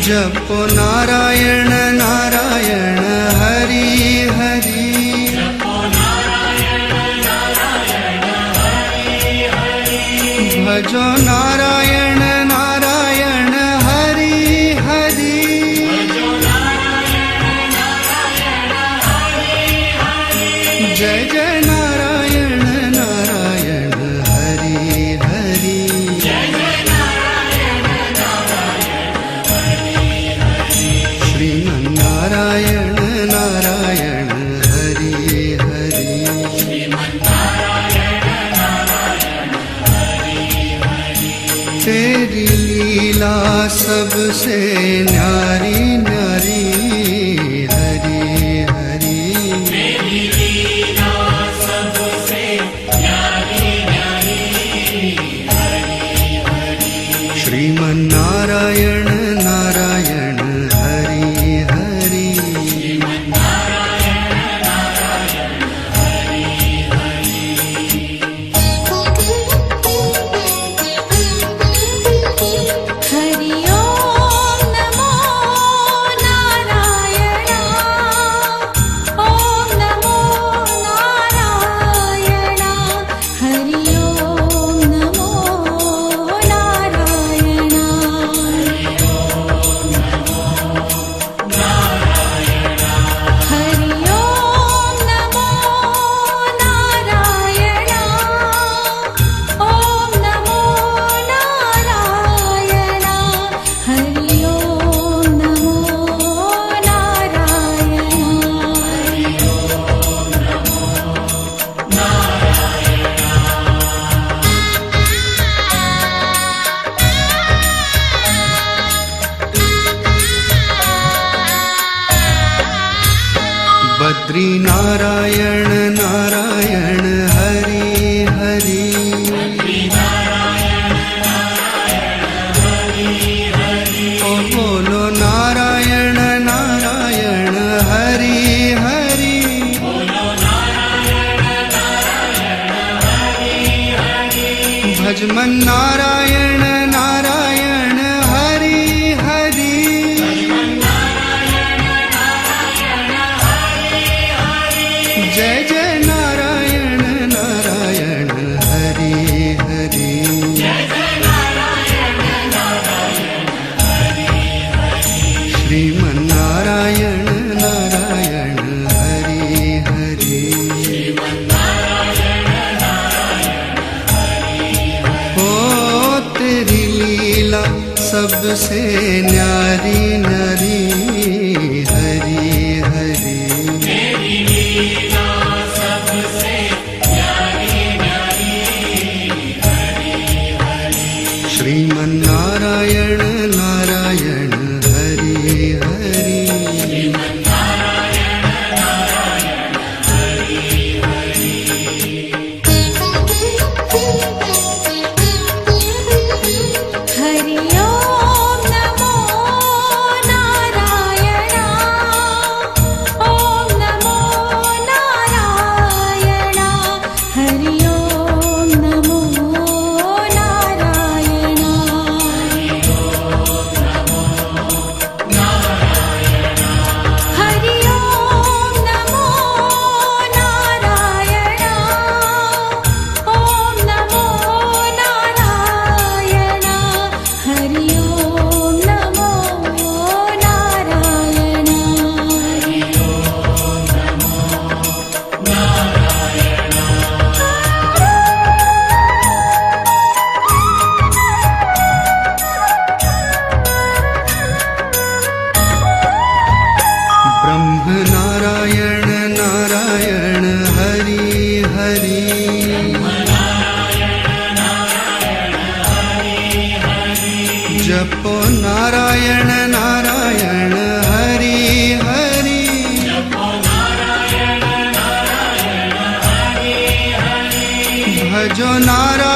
जपो नारायण नारायण हरि हरि, भजो नारायण नारायण हरि हरि, जय जय नारायण नारायण हरि हरि, श्रीमन्नारायण नारायण हरि हरि, तेरी लीला सबसे न्यारी न्यारी हरि हरि, श्रीमन्नारायण नारायण हरि हरि, हरि ओम नमो नारायण, ओम नमो नारायण, हरि ओम नमो नारायण, हरि ओम नमो नारायण, ओम नमो नारायण, हरि ओम नमो बद्री नारायण नारायण हरि हरि, ओ बोलो नारायण नारायण हरि हरि, भजमन नारायण नारायण हरि हरि, जय जय नारायण नारायण हरि हरि, श्रीमन्नारायण नारायण हरि हरि, ओ तेरी लीला सबसे न्यारी न्यारी हरि हरि, श्रीमन्नारायण नारायण हरि हरि, हरि ओम नमो नारायण, ओम नमो नारायण, हरि ओम नमो नारायण, हरि ओम नमो नारायण, ओम नमो नारायण, हरि ओम नमो नारायण, हरि ब्रह्म नारायण नारायण हरि हरि, जपो नारायण नारायण हरि हरि, भजो नारायण